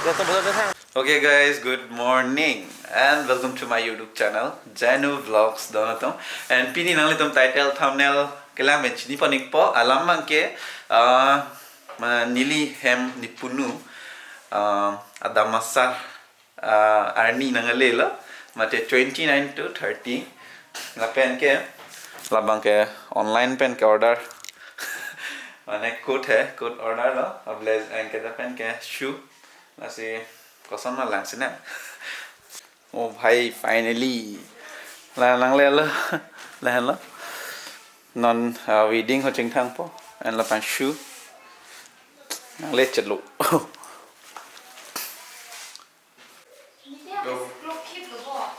Okay guys, good morning and welcome to my YouTube channel Janu Vlogs donatum and pini nang litum title thumbnail kelang menchini panik po alam mangke nili hem ni Punu adam Asar arni nangalela mate 29 to 30 la pen ke labang ke online pen ke order mane code order lo blaze and ke pen ke shoe nasi kosan na lang sina oh bhai finally lang le la non wedding ho ching thang po and la pan shoe nang le chat lu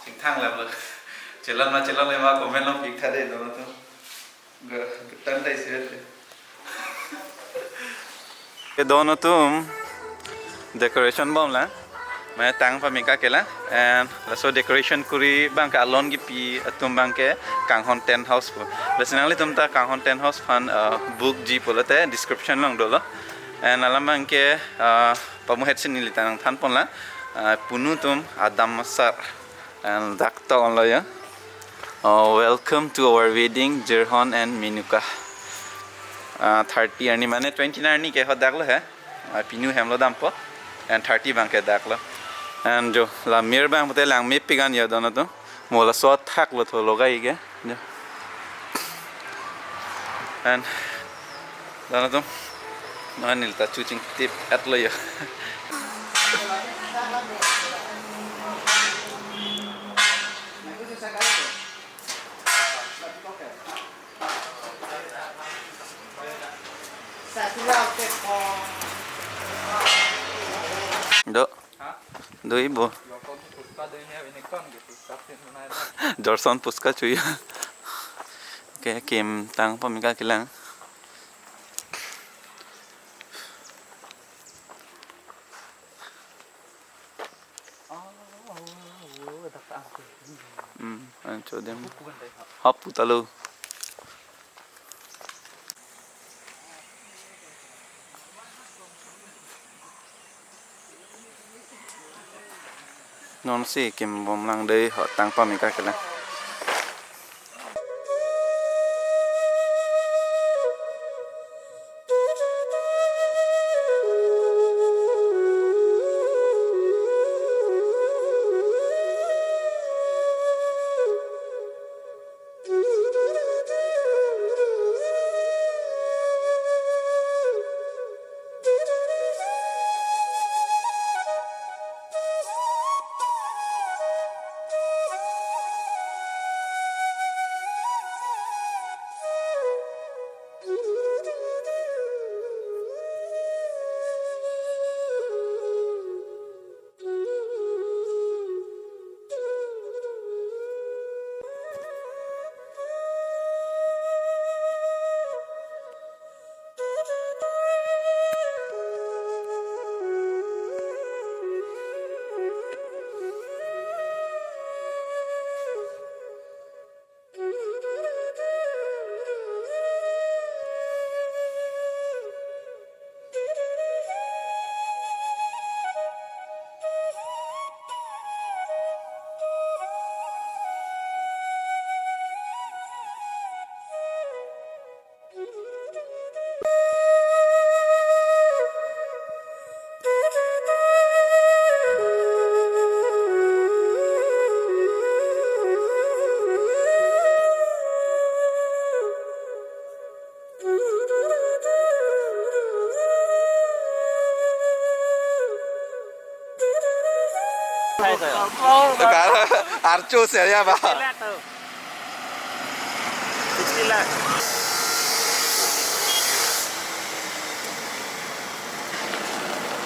ching thang la chelan le ma comment lo pik tha de do to tan dai se ke dono tum decoration bom la मैं तांग पर मिका केला and लसो decoration कुरी बांग का loan की P तुम बांग के कांगहन टेंट हाउस को लेसनाली तुम ता कांगहन टेंट हाउस फन बुक जी पोलते डिस्क्रिप्शन लंग दोलो एंड अलाम बांग के पमुहेट से नीली तांग थान पोला पुनु तुम आदम मसर एंड डाक्टर ऑन लया वेलकम टू आवर वेडिंग जरहन एंड मिनुका 30 अर्नी माने 29 अर्नी के हो दागलो है पिनु हेमलो दाम पो एंड 30 बांग के दागलो and jo la mir bang pute lang mi pigan ya dona to mola so thak lo tho logai ge and dona to manil ta chuching tip at lo ya do ibu Jorson puska cuy oke kim tang pemika kilang anco dem hop putalu non si kim bom lang đây họ tăng pamika cái này Arcu saya pak. Bismillah.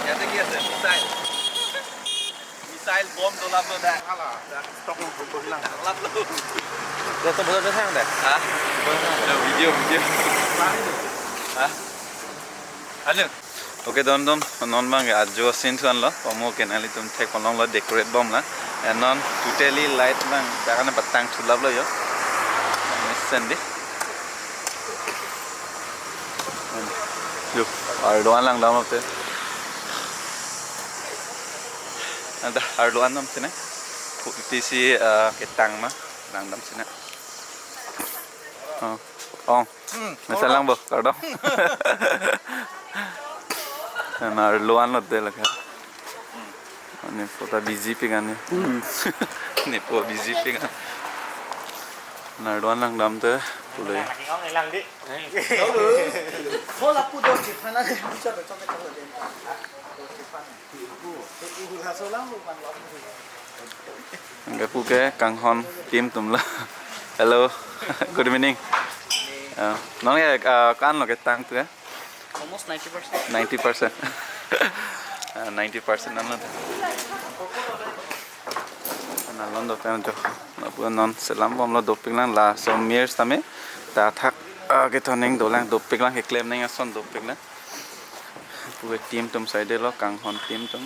Ya tadi ada missile bom dalam ledak. Alah, dah stok bom hilang. Dalam lu. Dah sebelum datang dah. Hah? Video. Hah? Anu. Oke don non bang आज जो scene सुन लो पमो के नाली तुम थे कोलों लो decorate बम ला and non totally light bang जाकर ने बत्तंग चुलाब लो यो मिसेंडी यो और दोआन लंग दाम अपते ada harluan nam sini putisi ketang mah lang dam sini oh masalang bo kardong harluan lot de lagha ani pota busy pingan ni po busy pingan harluan lang dam te pulai Enggak puke Kang Hon tim tumla. Hello, good evening. Nong ya kan lo ketang tu ya? Almost 90%. 90%. 90% nana. Nalon do pen jo. Napu non selam bom lo doping lang la some years tame. Ta thak ke thoning do lang doping lang ke claim nang ason doping na. Puke tim tum side lo Kang Hon tim tum.